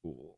Cool.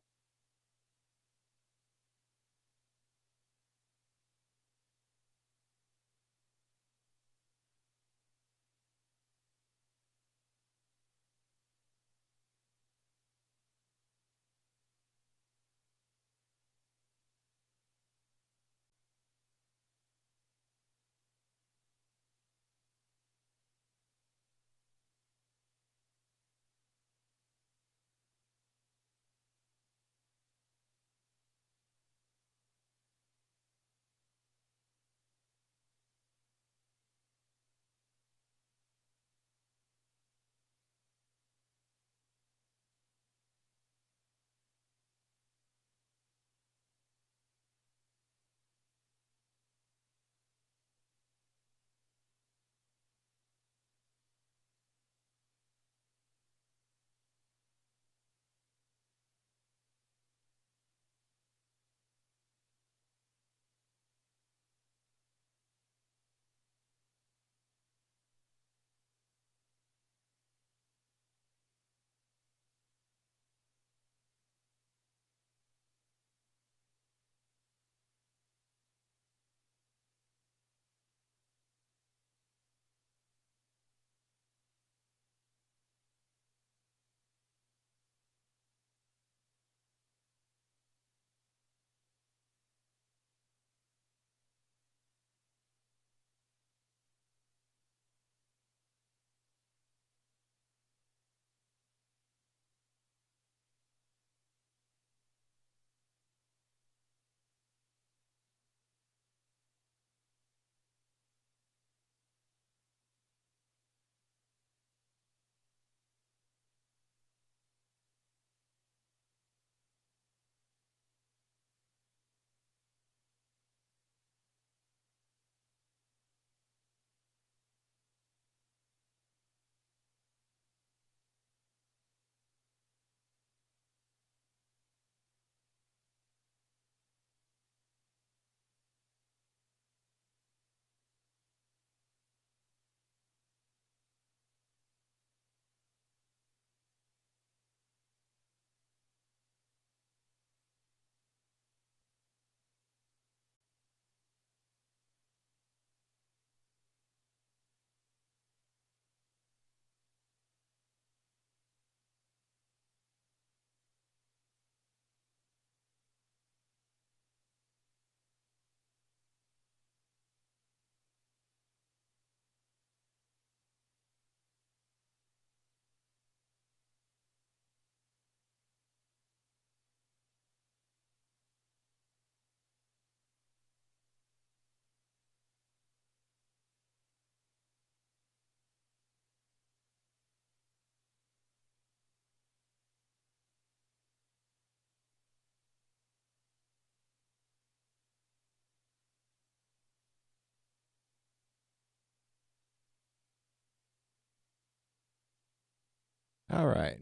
All right.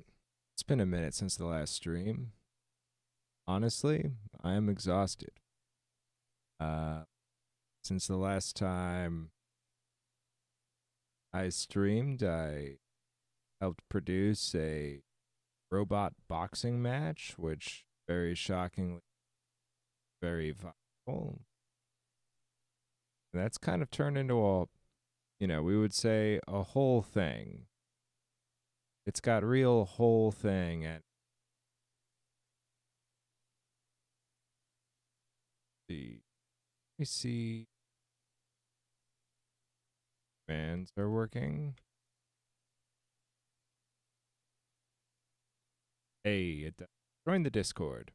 It's been a minute since the last stream. Honestly, I am exhausted. Uh, since the last time I streamed, I helped produce a robot boxing match, which very shockingly, very viral. And that's kind of turned into we would say a whole thing. It's got real whole thing and the let me see fans are working. Hey, join the Discord.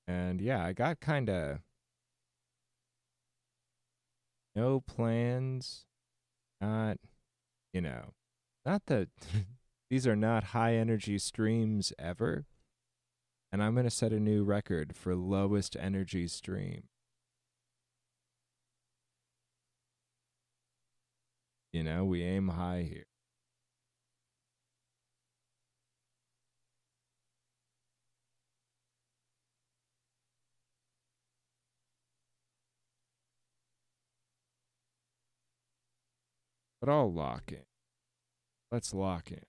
And yeah, I got kind of no plans. Not, you know, not that these are not high energy streams ever. And I'm going to set a new record for lowest energy stream. We aim high here. But I'll lock in. Let's lock in.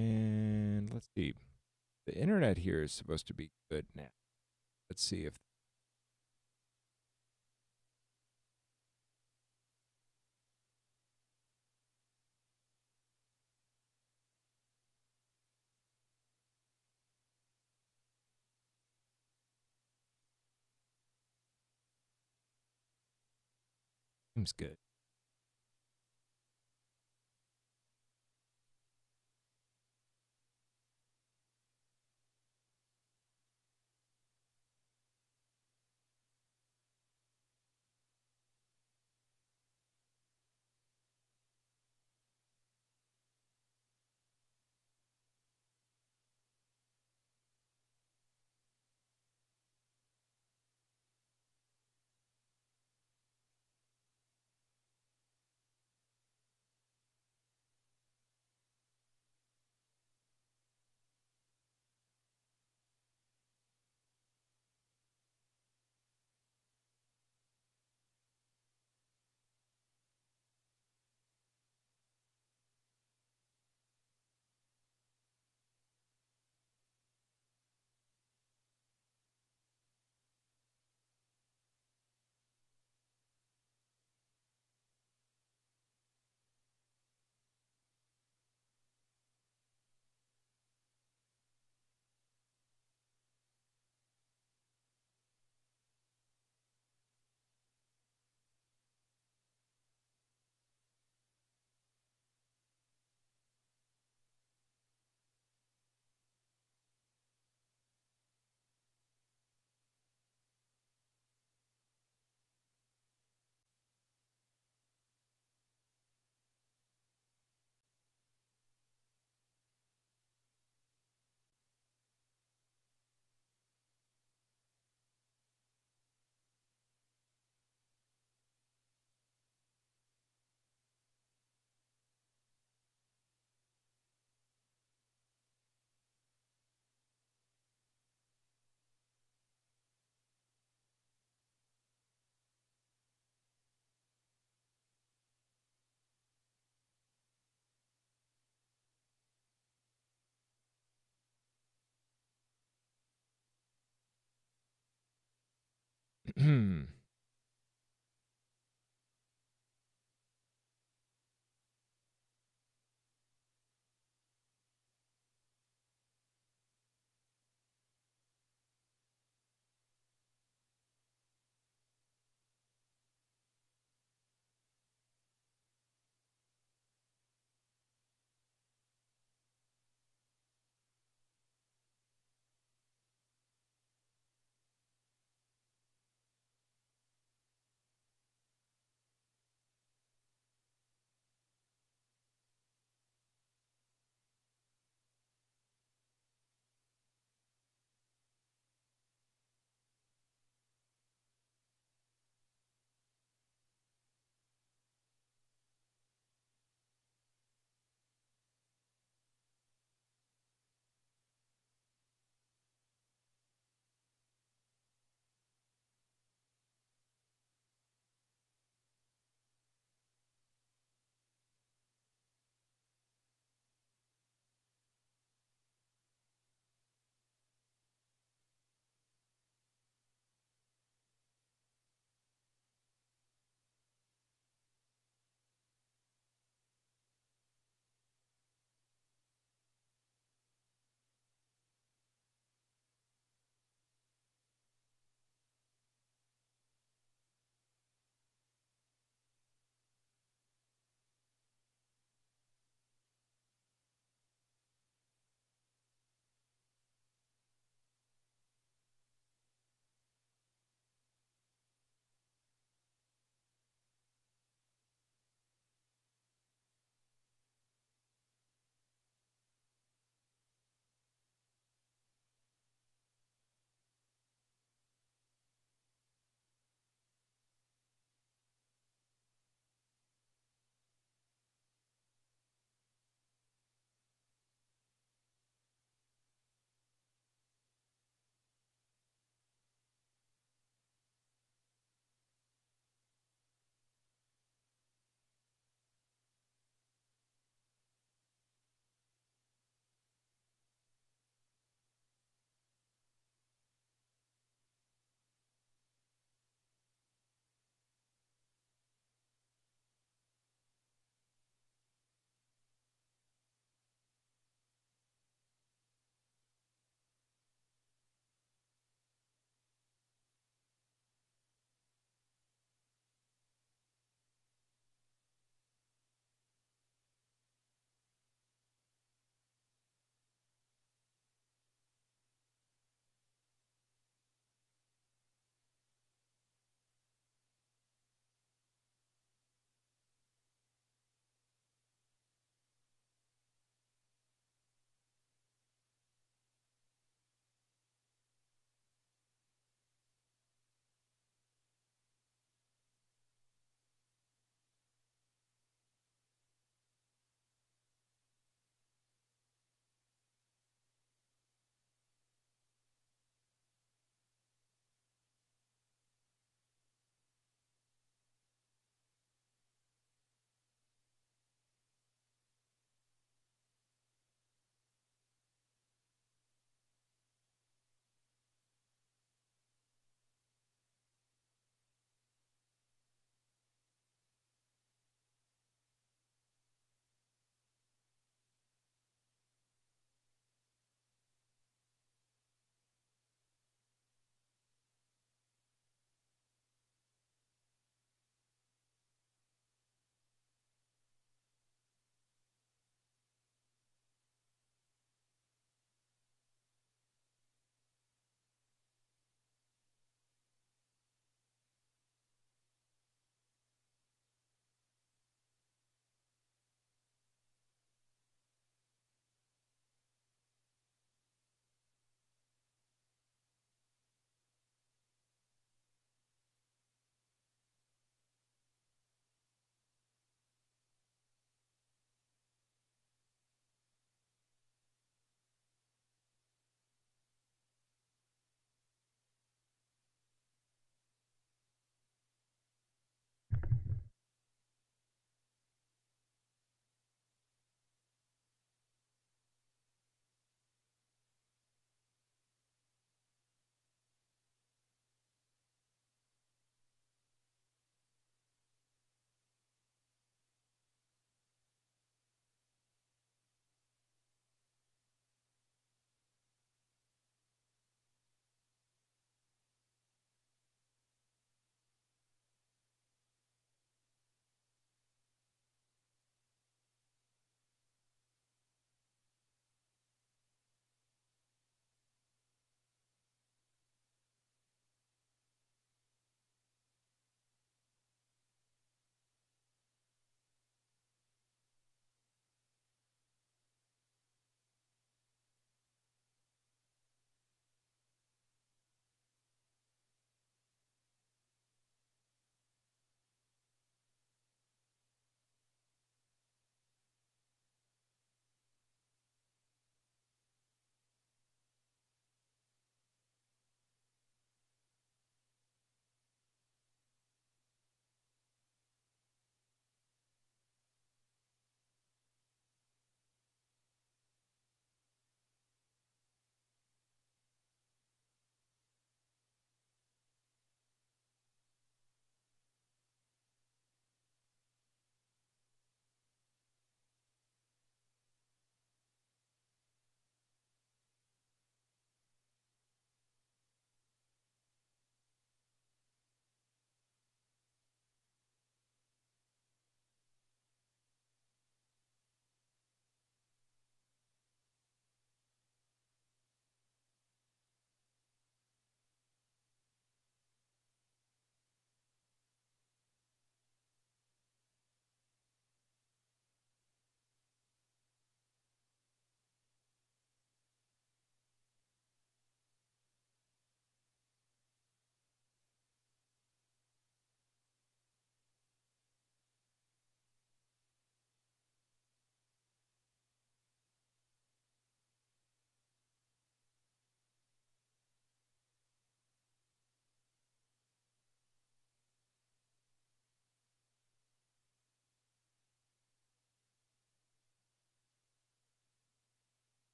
And let's see. The internet here is supposed to be good now. Let's see if seems good.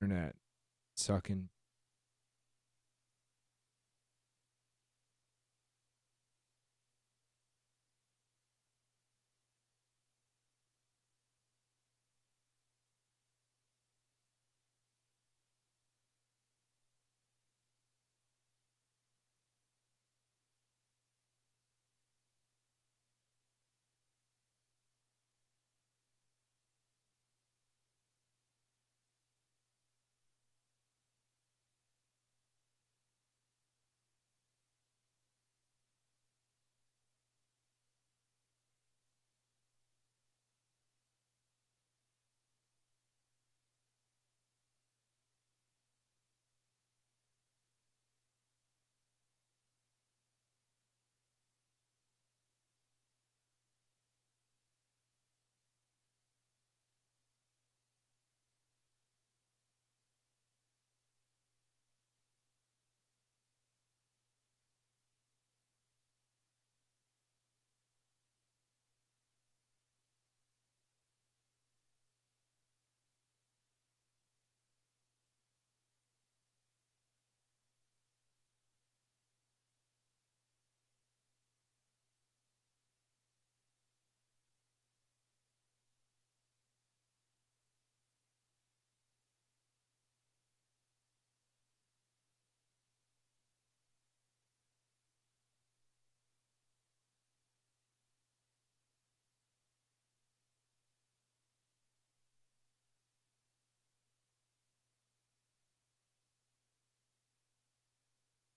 Internet sucking.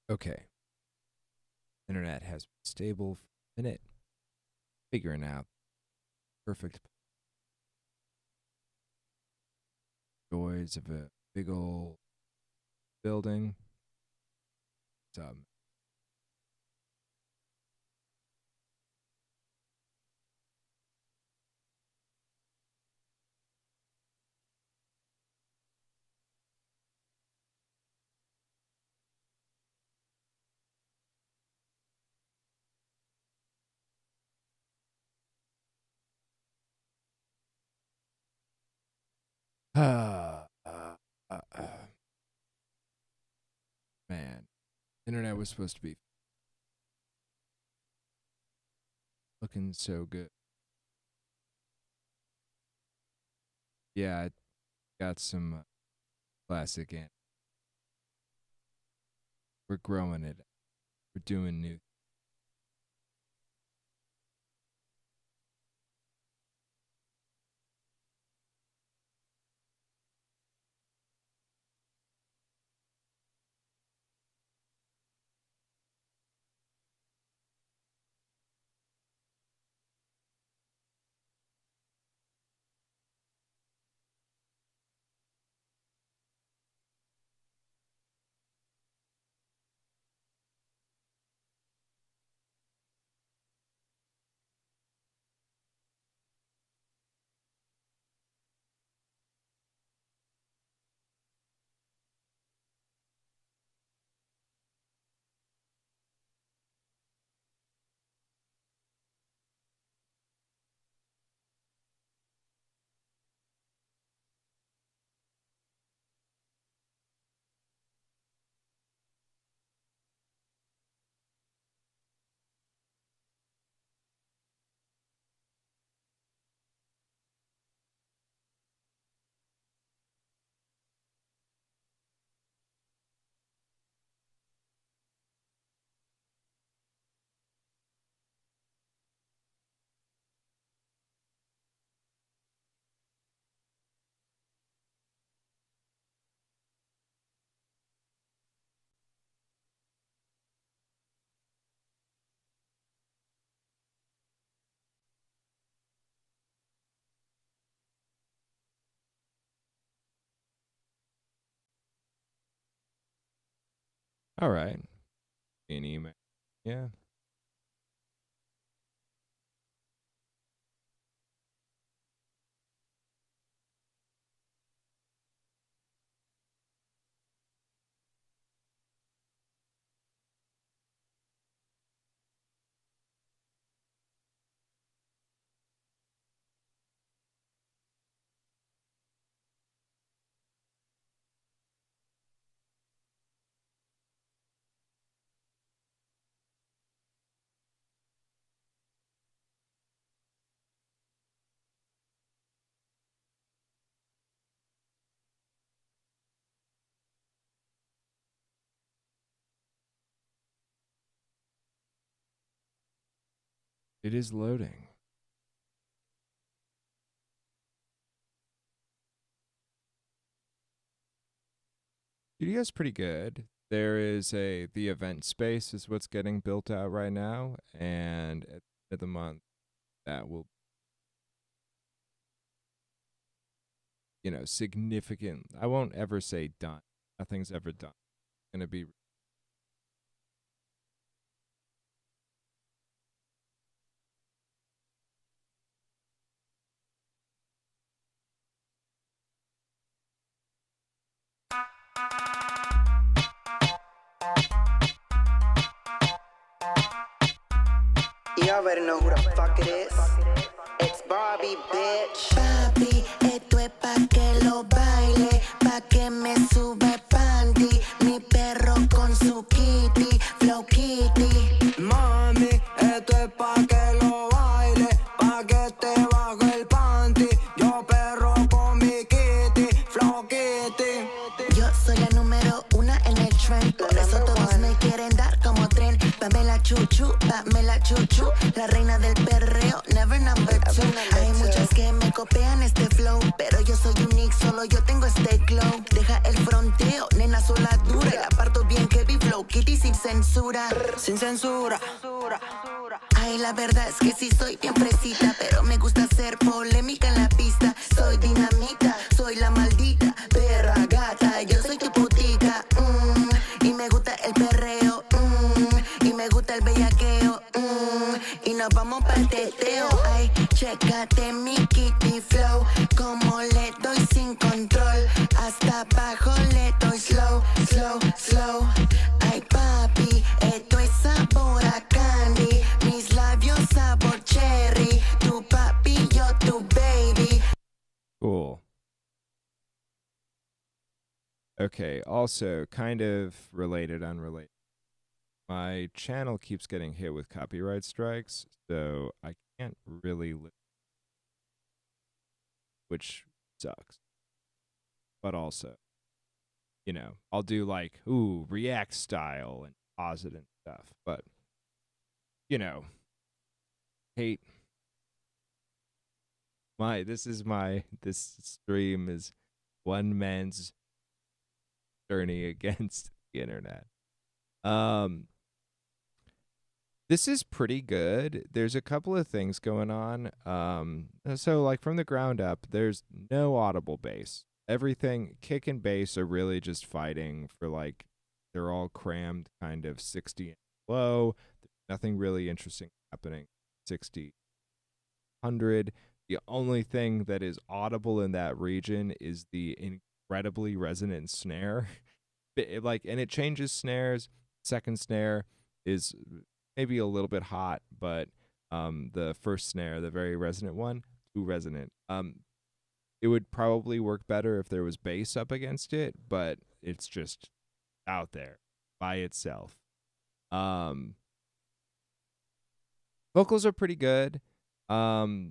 Okay. Internet has been stable for a minute. Figuring out perfect joys of a big old building. Um, uh, uh, uh, uh, man, internet was supposed to be looking so good. Yeah, I got some classic in. We're growing it. We're doing new. All right. An email. Yeah. It is loading. Studio's pretty good. There is the event space is what's getting built out right now, and at the end of the month, that will, significant. I won't ever say done. Nothing's ever done. It's gonna be. You already know who the fuck it is. It's Barbie, bitch. Papi, esto es pa' que lo baile, pa' que me sube panty. Mi perro con su kitty, Flow Kitty. Mami, esto es pa' que lo baile, pa' que te baje el panty. Yo perro con mi kitty, Flow Kitty. Yo soy la número una en el trend, por eso todos me quieren dar como tren. Pamela Chuchu, la reina del perreo, never number two. Hay muchas que me copian este flow, pero yo soy unique, solo yo tengo este glow. Deja el fronteo, nena sola dura, y la parto bien heavy, Flow Kitty sin censura. Sin censura. Ay, la verdad es que sí soy bien fresita, pero me gusta hacer polémica en la pista. Soy dinamita, soy la maldita perra gata, yo soy tu putica. Y me gusta el perreo, y me gusta el bellaqueo, y nos vamos pa'l teteo. Ay, chécate mi kitty flow, como le doy sin control, hasta abajo le doy slow, slow, slow. Ay, papi, esto es sabor a candy, mis labios sabor cherry, tu papi, yo tu baby. Cool. Okay, also kind of related, unrelated. My channel keeps getting hit with copyright strikes, so I can't really which sucks. But also, I'll do like, React style and positive stuff, but hate this stream is one man's journey against the internet. This is pretty good. There's a couple of things going on. So like from the ground up, there's no audible bass. Everything, kick and bass, are really just fighting for like, they're all crammed kind of 60 and low. There's nothing really interesting happening 60, 100. The only thing that is audible in that region is the incredibly resonant snare. And it changes snares. Second snare is maybe a little bit hot, but the first snare, the very resonant one, too resonant. It would probably work better if there was bass up against it, but it's just out there by itself. Vocals are pretty good.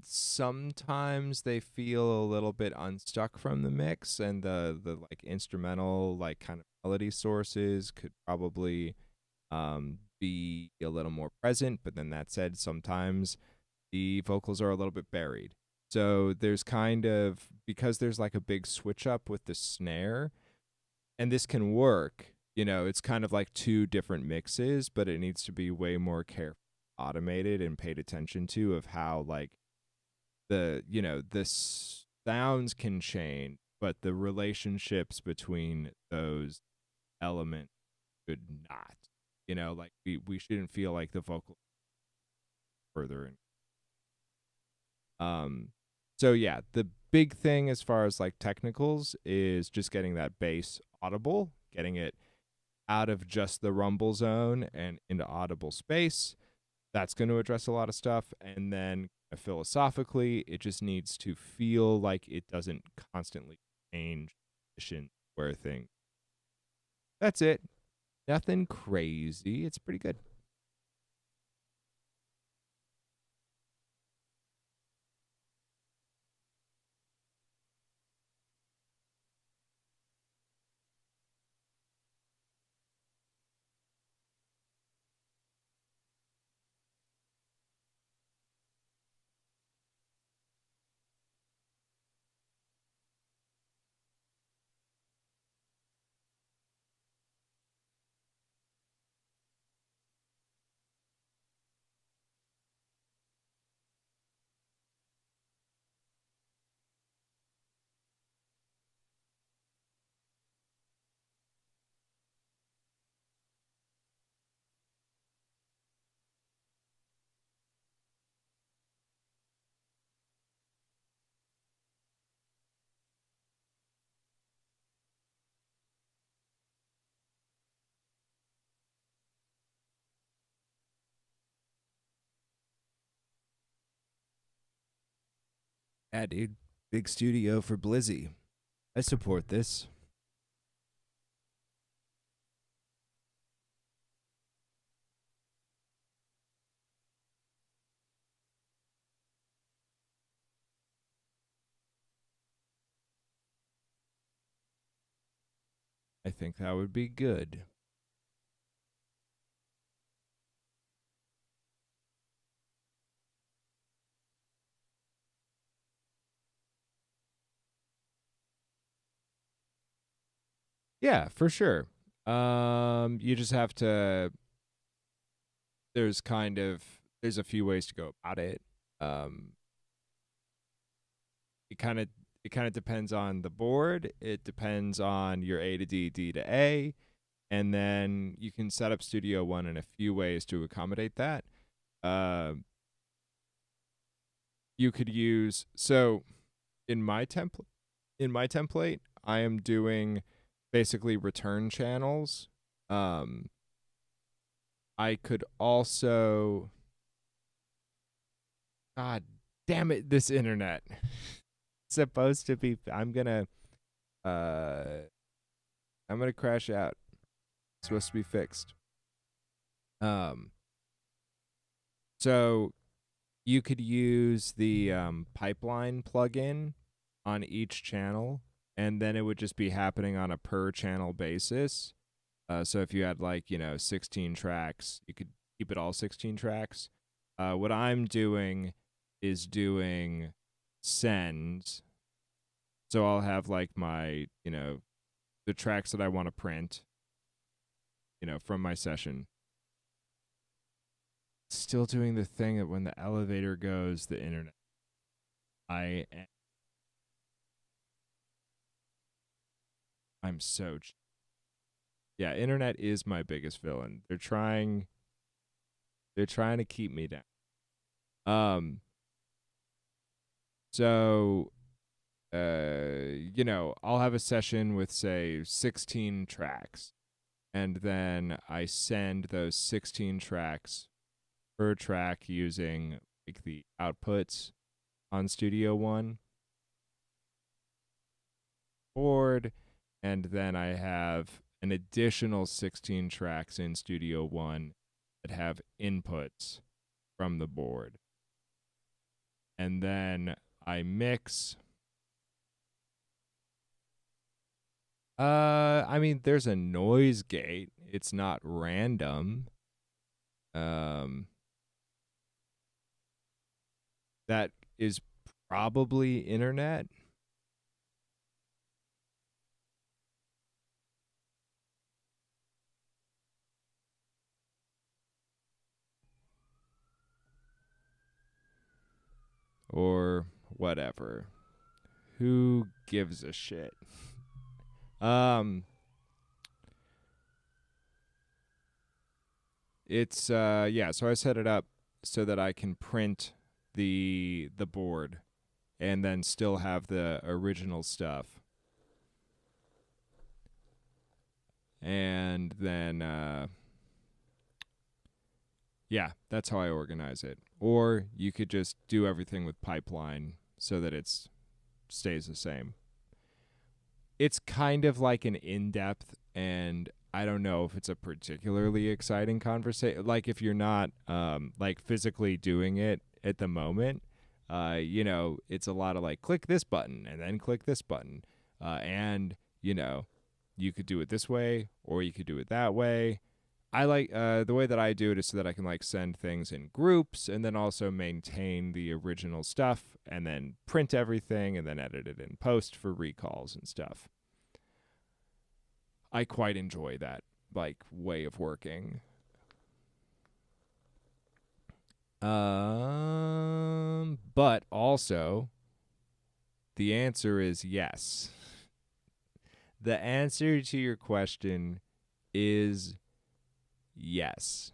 Sometimes they feel a little bit unstuck from the mix, and the like instrumental like kind of melody sources could probably be a little more present, but then that said, sometimes the vocals are a little bit buried. So there's kind of, because there's like a big switch up with the snare, and this can work, it's kind of like two different mixes, but it needs to be way more carefully automated and paid attention to, of how like the sounds can change, but the relationships between those elements should not. Like we shouldn't feel like the vocal further in. So yeah, the big thing as far as like technicals is just getting that bass audible, getting it out of just the rumble zone and into audible space. That's going to address a lot of stuff. And then philosophically, it just needs to feel like it doesn't constantly change where things. That's it. Nothing crazy. It's pretty good. Yeah, dude. Big studio for Blizzy. I support this. I think that would be good. Yeah, for sure. You just have to. There's a few ways to go about it. Um, it kind of it kind of depends on the board. It depends on your A to D, D to A, and then you can set up Studio One in a few ways to accommodate that. Uh, you could use so in my template. I am doing basically return channels. Um, I could also. God damn it! This internet. Supposed to be. Uh, I'm gonna crash out. It's supposed to be fixed. Um, so you could use the pipeline plugin on each channel, and then it would just be happening on a per channel basis. So if you had 16 tracks, you could keep it all 16 tracks. What I'm doing is doing sends. So I'll have my, the tracks that I want to print, from my session. Still doing the thing that when the elevator goes, the internet. I'm so. Yeah, internet is my biggest villain. They're trying to keep me down. So I'll have a session with say 16 tracks, and then I send those 16 tracks per track using like the outputs on Studio One board, and then I have an additional 16 tracks in Studio One that have inputs from the board. And then I mix. I mean, there's a noise gate. It's not random. That is probably internet. Or whatever. Who gives a shit? It's yeah, so I set it up so that I can print the board and then still have the original stuff. And then yeah, that's how I organize it. Or you could just do everything with pipeline so that it stays the same. It's kind of like an in-depth, and I don't know if it's a particularly exciting conversation. Like if you're not like physically doing it at the moment, it's a lot of like click this button and then click this button, and you could do it this way or you could do it that way. I like the way that I do it is so that I can like send things in groups and then also maintain the original stuff and then print everything and then edit it in post for recalls and stuff. I quite enjoy that like way of working. But also the answer is yes. The answer to your question is yes.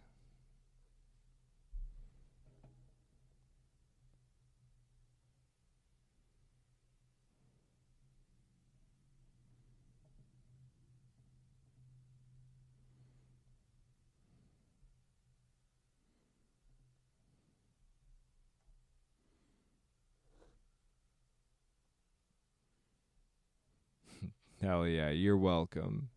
Hell yeah, you're welcome.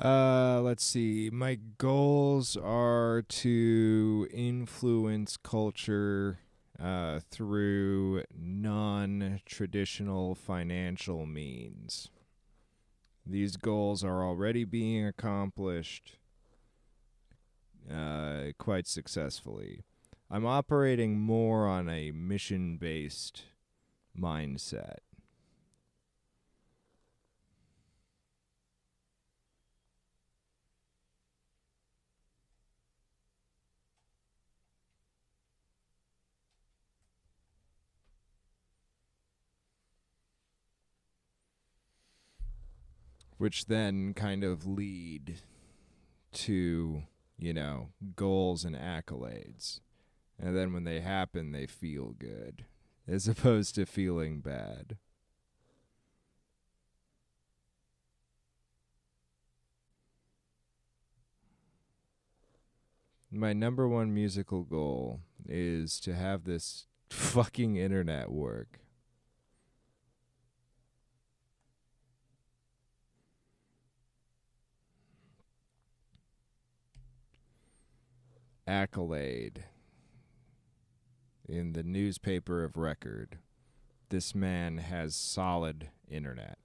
Let's see. My goals are to influence culture through non-traditional financial means. These goals are already being accomplished quite successfully. I'm operating more on a mission-based mindset. Which then kind of lead to, goals and accolades. And then when they happen, they feel good, as opposed to feeling bad. My number one musical goal is to have this fucking internet work. Accolade in the newspaper of record. This man has solid internet.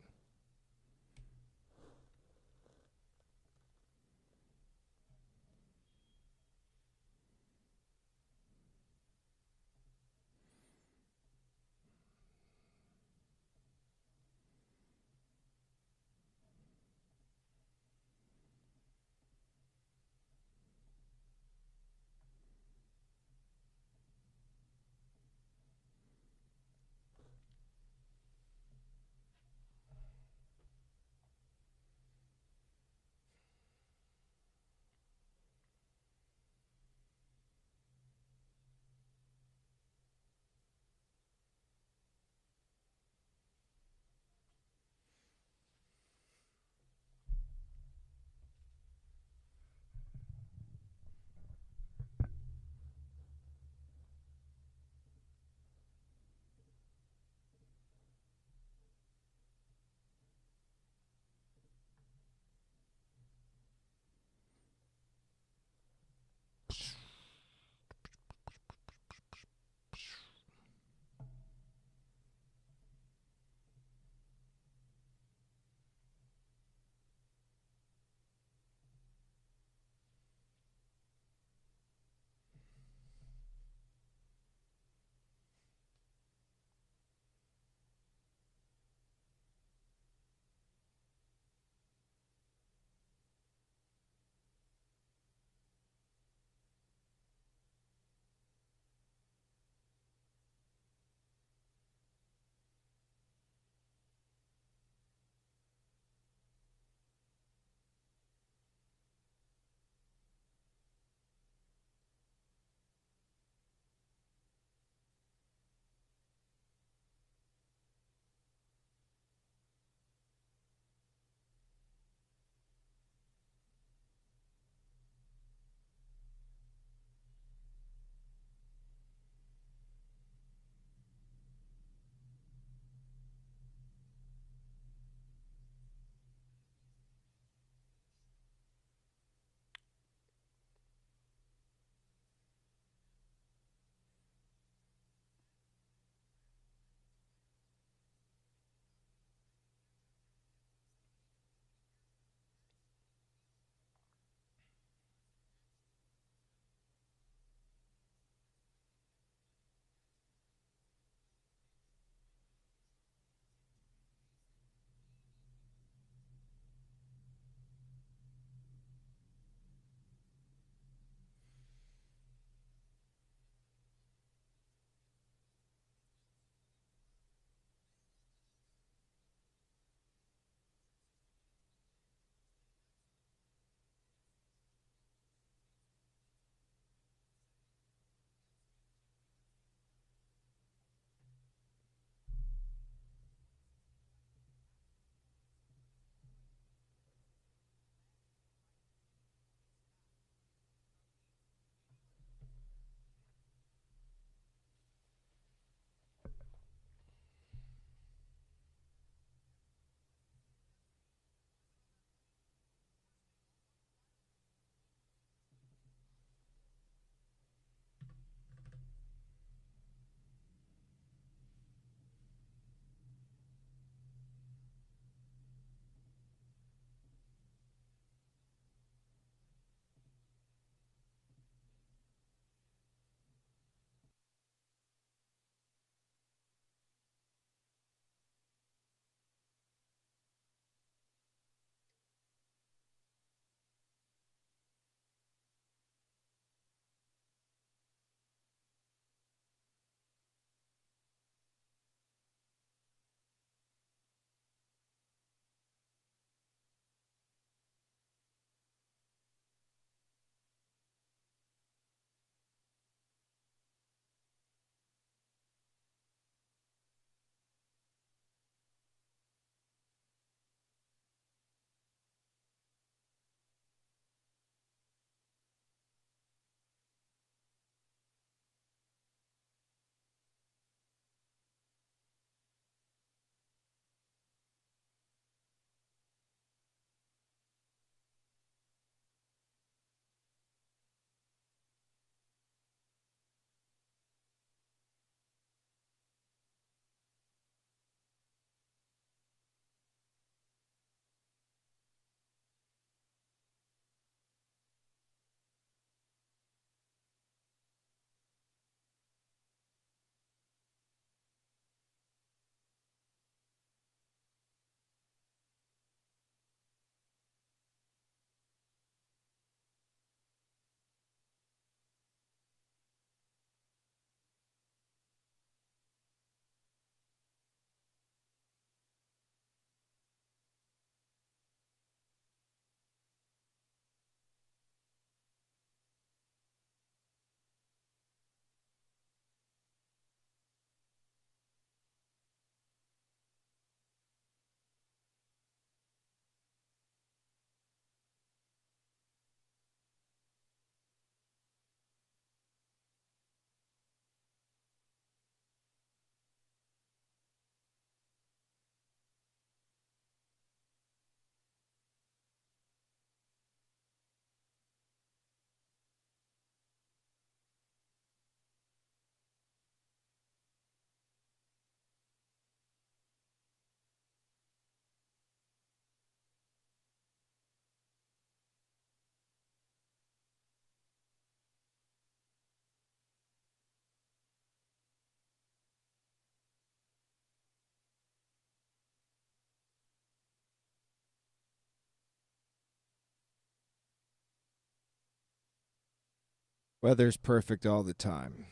Weather's perfect all the time.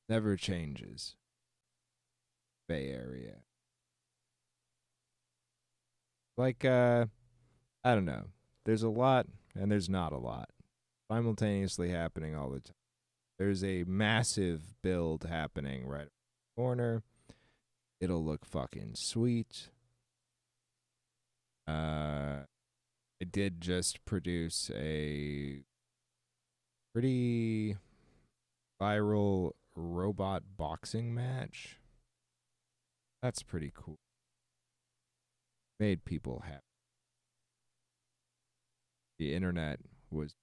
Never changes. Bay Area. Like, I don't know. There's a lot and there's not a lot simultaneously happening all the time. There's a massive build happening right in the corner. It'll look fucking sweet. I did just produce a pretty viral robot boxing match. That's pretty cool. Made people happy. The internet was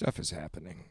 stuff is happening.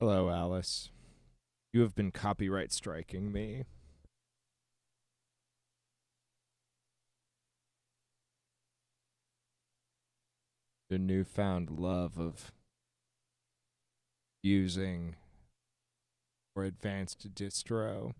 Hello, Alice. You have been copyright striking me. The newfound love of using or advanced distro.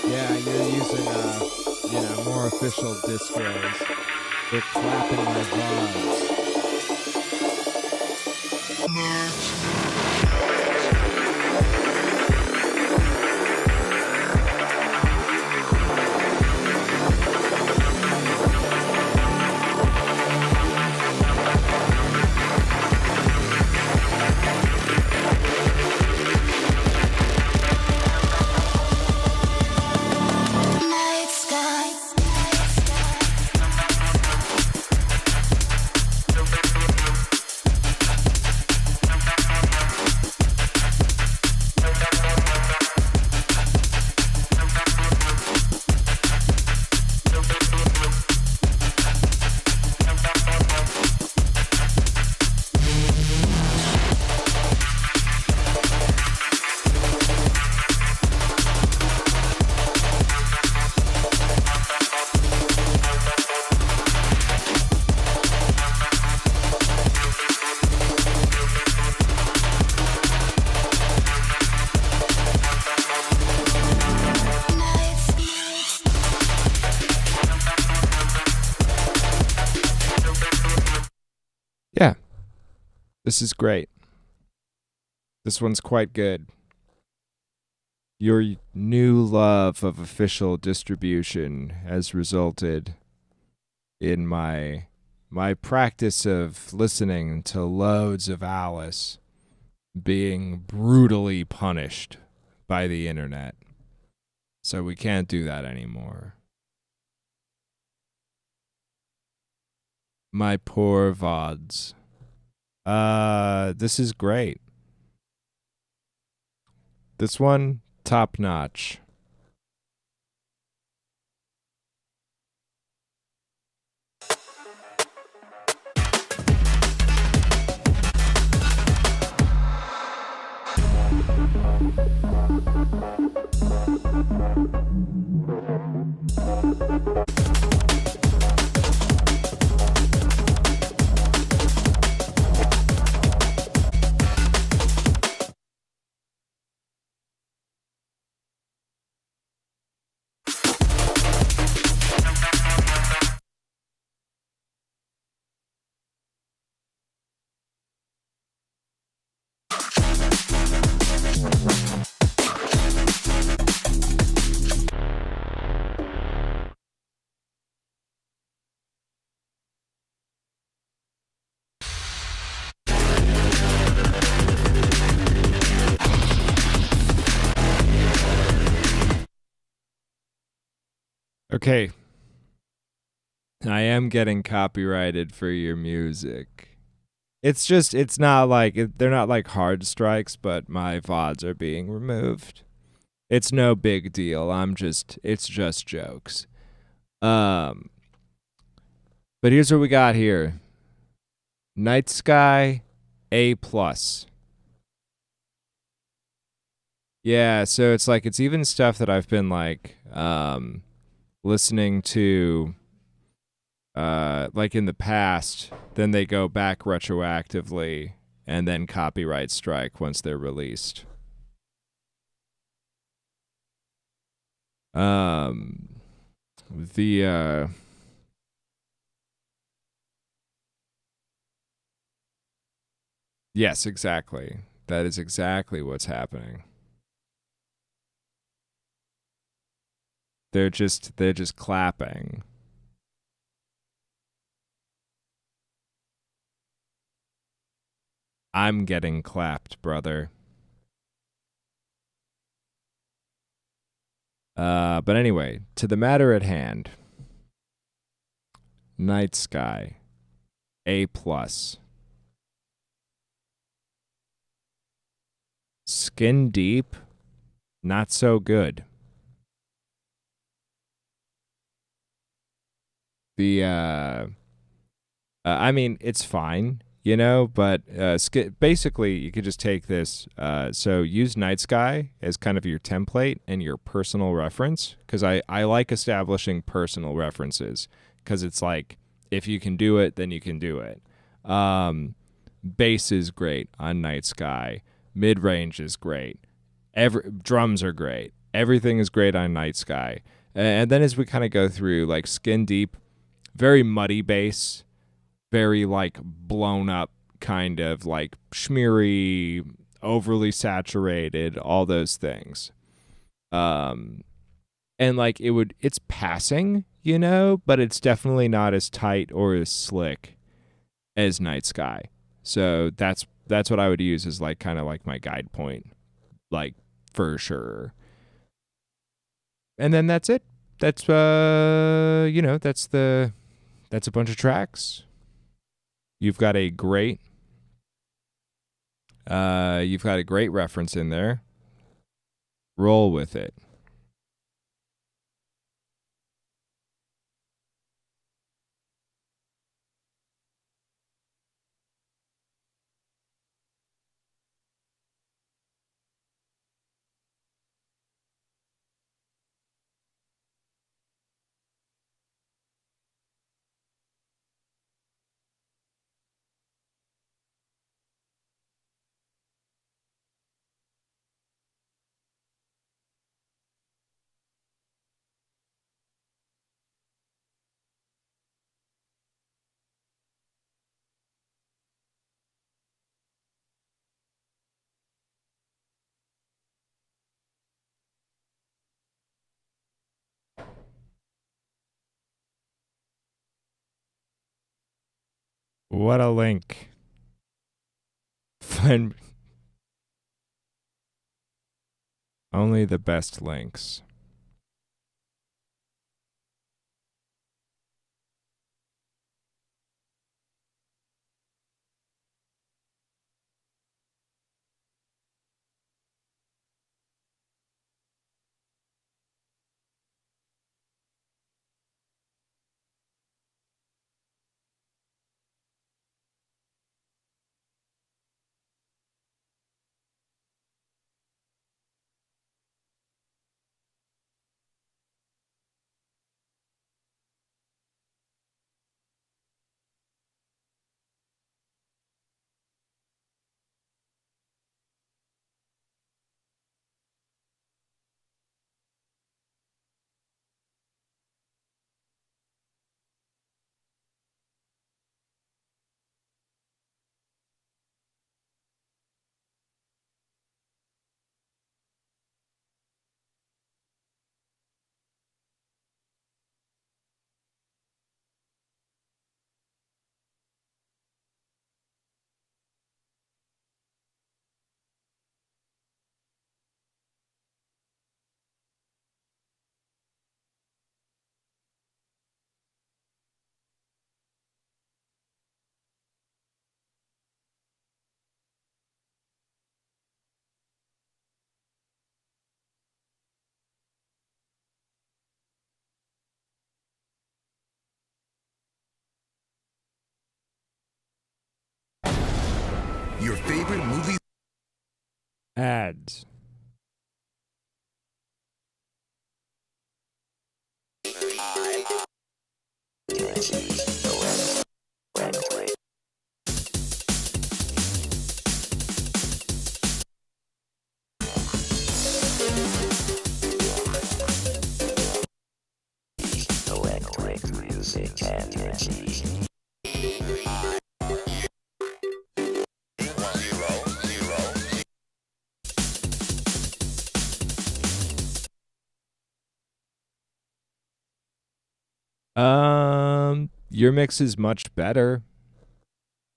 Yeah, you're using more official distros. They're clapping my VODs. Night sky. Yeah, this is great. This one's quite good. Your new love of official distribution has resulted in my practice of listening to loads of Alice being brutally punished by the internet. So we can't do that anymore. My poor VODs. This is great. This one, top notch. Okay. I am getting copyrighted for your music. It's not like, they're not like hard strikes, but my VODs are being removed. It's no big deal. It's just jokes. But here's what we got here. Night Sky A+. Yeah, so it's even stuff that I've been listening to in the past, then they go back retroactively and then copyright strike once they're released. Yes, exactly. That is exactly what's happening. They're just clapping. I'm getting clapped, brother. But anyway, to the matter at hand. Night Sky, A plus. Skin Deep, not so good. The I mean, it's fine, you know, but basically you could just take this. So use Night Sky as kind of your template and your personal reference, because I like establishing personal references, because it's like, if you can do it, then you can do it. Bass is great on Night Sky. Mid range is great. Drums are great. Everything is great on Night Sky. And then as we kind of go through, like Skin Deep, very muddy bass, very like blown up, kind of like schmeary, overly saturated, all those things. And like it's passing, you know, but it's definitely not as tight or as slick as Night Sky. So that's what I would use as like kind of like my guide point, like for sure. And then that's it. That's that's a bunch of tracks. You've got a great reference in there. Roll with it. What a link. Only the best links. Your favorite movie Ads. Your mix is much better.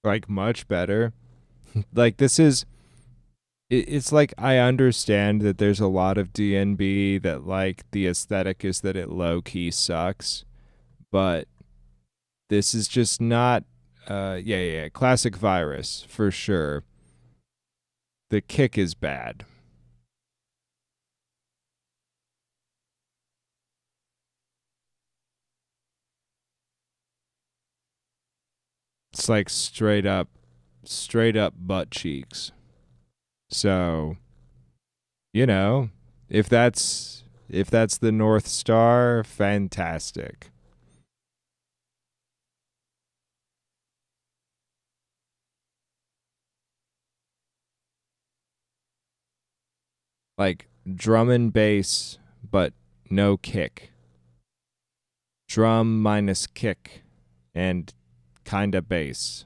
Like much better. Like this is it's like I understand that there's a lot of DNB that like the aesthetic is that it low key sucks, but this is just not yeah, classic Virus for sure. The kick is bad. It's like straight up butt cheeks. So, you know, if that's the North Star, fantastic. Like drum and bass, but no kick. Drum minus kick and kinda bass.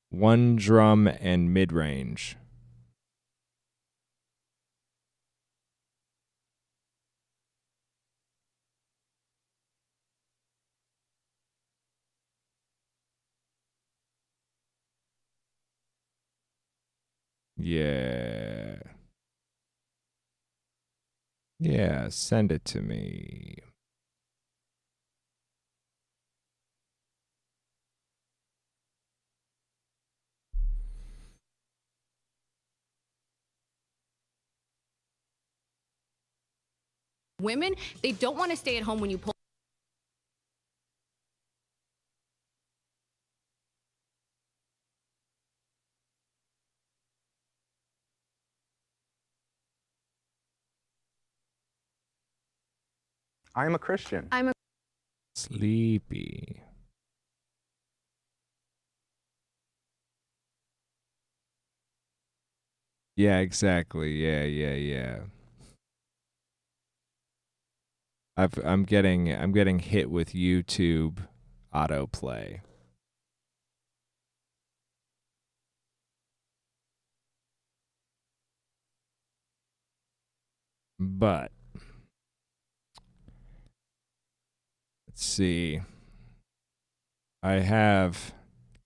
One drum and mid range. Yeah. Yeah, send it to me. Women, they don't want to stay at home when you pull. I am a Christian. I'm a Sleepy. Yeah, exactly. Yeah. I'm getting hit with YouTube autoplay. But let's see. I have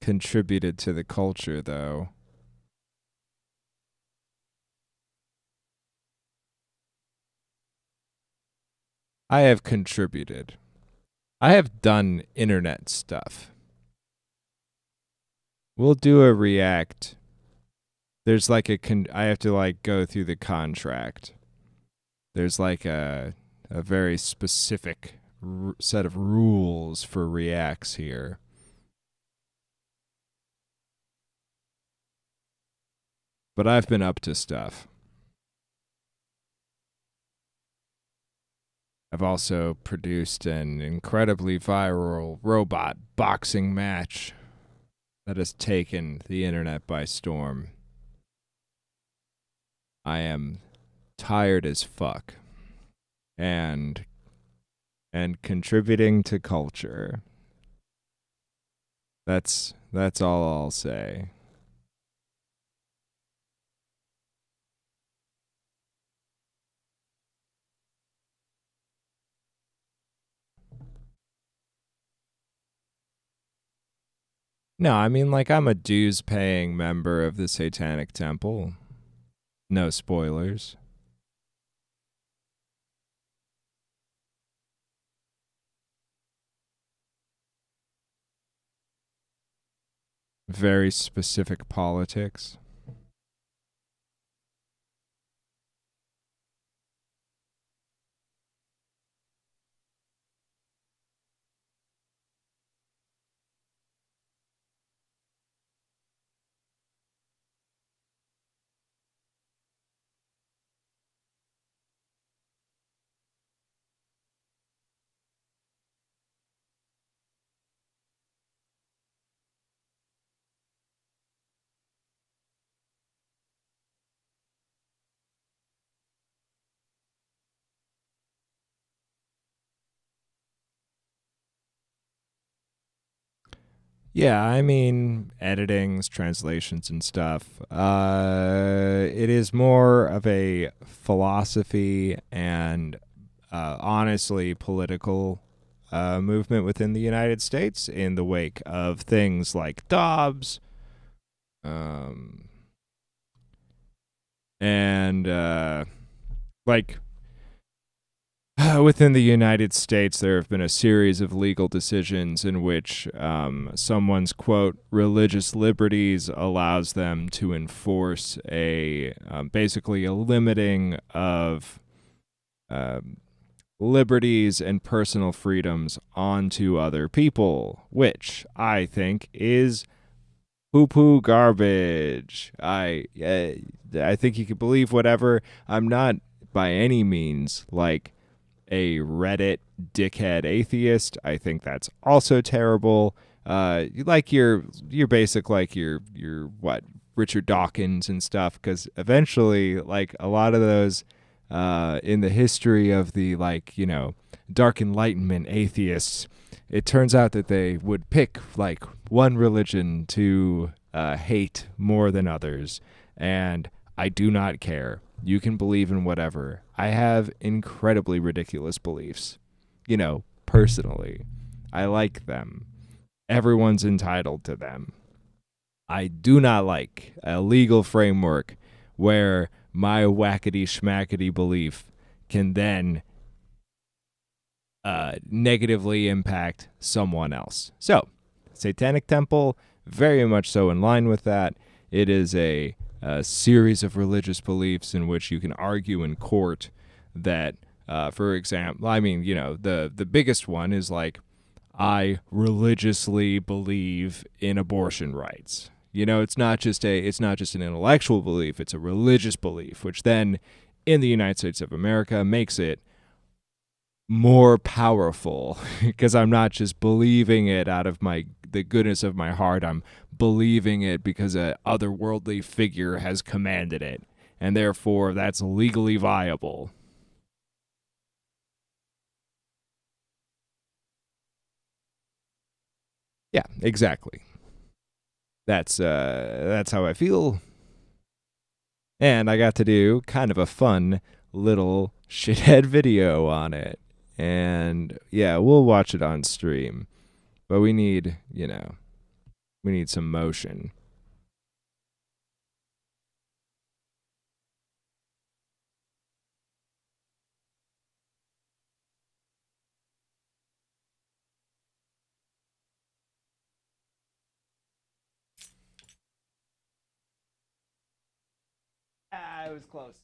contributed to the culture though. I have contributed. I have done internet stuff. We'll do a react. There's like I have to like go through the contract. There's like a very specific set of rules for reacts here. But I've been up to stuff. I've also produced an incredibly viral robot boxing match that has taken the internet by storm. I am tired as fuck and contributing to culture. That's all I'll say. No, I mean, like, I'm a dues paying member of the Satanic Temple. No spoilers. Very specific politics. Yeah, I mean, editings, translations, and stuff. It is more of a philosophy and honestly political movement within the United States in the wake of things like Dobbs, and like within the United States, there have been a series of legal decisions in which someone's, quote, religious liberties allows them to enforce basically a limiting of liberties and personal freedoms onto other people, which I think is poo-poo garbage. I think you can believe whatever. I'm not by any means like a Reddit dickhead atheist. I think that's also terrible. Like your basic, like your what, Richard Dawkins and stuff, because eventually, like, a lot of those in the history of the, like, you know, Dark Enlightenment atheists, it turns out that they would pick like one religion to hate more than others, and I do not care. You can believe in whatever. I have incredibly ridiculous beliefs. You know, personally. I like them. Everyone's entitled to them. I do not like a legal framework where my whackety schmackety belief can then negatively impact someone else. So, Satanic Temple, very much so in line with that. It is a series of religious beliefs in which you can argue in court that, for example, I mean, you know, the biggest one is like, I religiously believe in abortion rights. You know, it's not just an intellectual belief, it's a religious belief, which then in the United States of America makes it more powerful because I'm not just believing it out of the goodness of my heart. I'm believing it because a otherworldly figure has commanded it, and therefore that's legally viable. Yeah, exactly. That's how I feel. And I got to do kind of a fun little shithead video on it. And yeah, we'll watch it on stream. But we need, you know, we need some motion. It was close.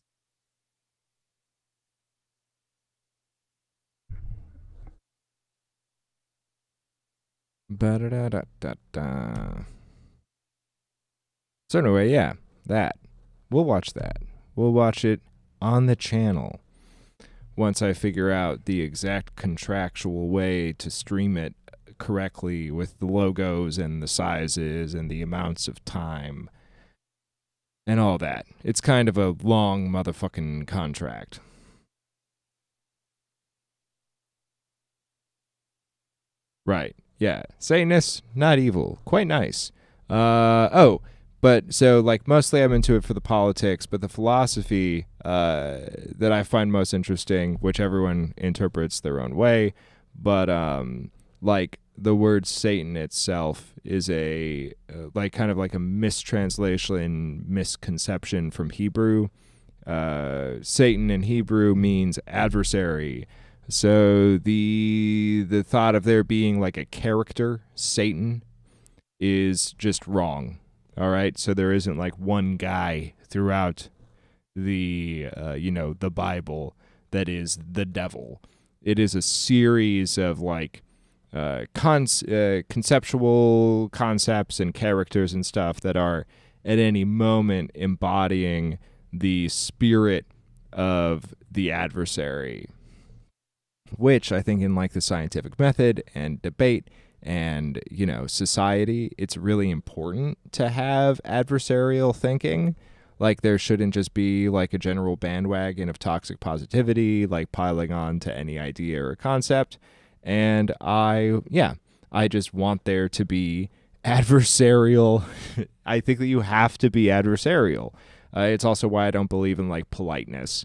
Ba-da-da-da-da-da. So anyway, yeah, that. We'll watch that. We'll watch it on the channel once I figure out the exact contractual way to stream it correctly with the logos and the sizes and the amounts of time and all that. It's kind of a long motherfucking contract. Right. Yeah. Satanists, not evil. Quite nice. But so, like, mostly I'm into it for the politics, but the philosophy that I find most interesting, which everyone interprets their own way, but like the word Satan itself is a like kind of like a mistranslation, misconception from Hebrew. Satan in Hebrew means adversary. So the thought of there being like a character, Satan, is just wrong. All right, so there isn't like one guy throughout the the Bible that is the devil. It is a series of like conceptual concepts and characters and stuff that are at any moment embodying the spirit of the adversary, which I think in like the scientific method and debate and, you know, society, it's really important to have adversarial thinking. Like, there shouldn't just be like a general bandwagon of toxic positivity, like piling on to any idea or concept. And I just want there to be adversarial. I think that you have to be adversarial. It's also why I don't believe in like politeness.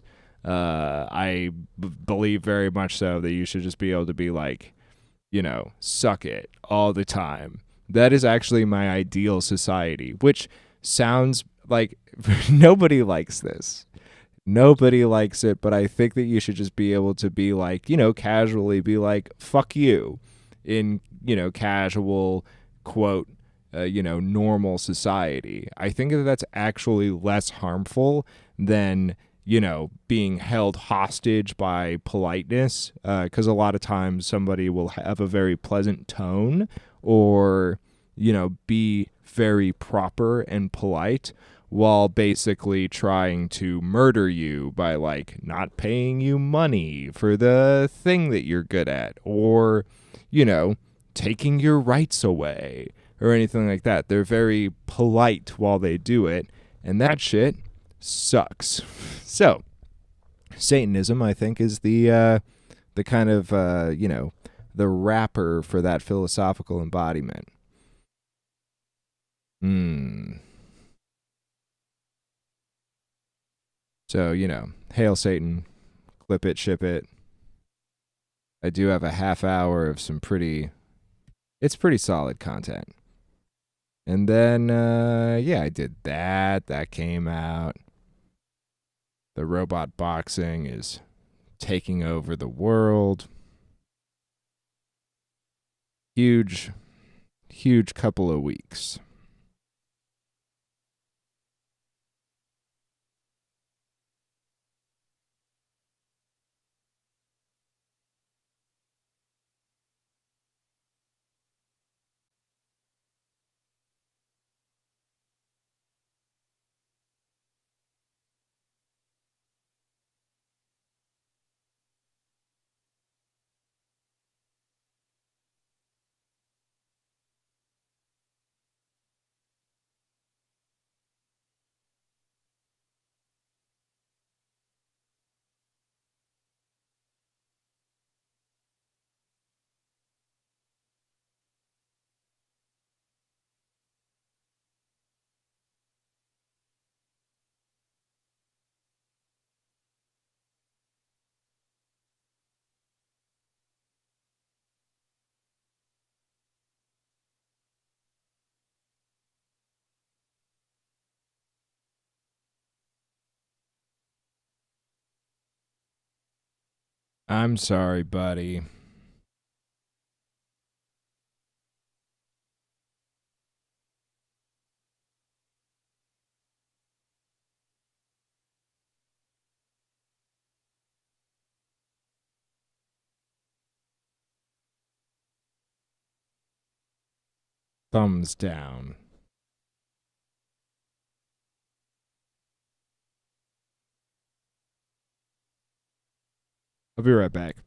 believe very much so that you should just be able to be like, suck it all the time. That is actually my ideal society, which sounds like nobody likes this. Nobody likes it, but I think that you should just be able to be like, casually be like, fuck you in, casual, quote, normal society. I think that that's actually less harmful than, being held hostage by politeness, because a lot of times somebody will have a very pleasant tone or, be very proper and polite while basically trying to murder you by like not paying you money for the thing that you're good at or, taking your rights away or anything like that. They're very polite while they do it, and that shit sucks. So, Satanism, I think, is the kind of, the wrapper for that philosophical embodiment. So, hail Satan, clip it, ship it. I do have a half hour of some pretty solid content. And then, I did that. That came out. The robot boxing is taking over the world. Huge couple of weeks. I'm sorry, buddy. Thumbs down. I'll be right back.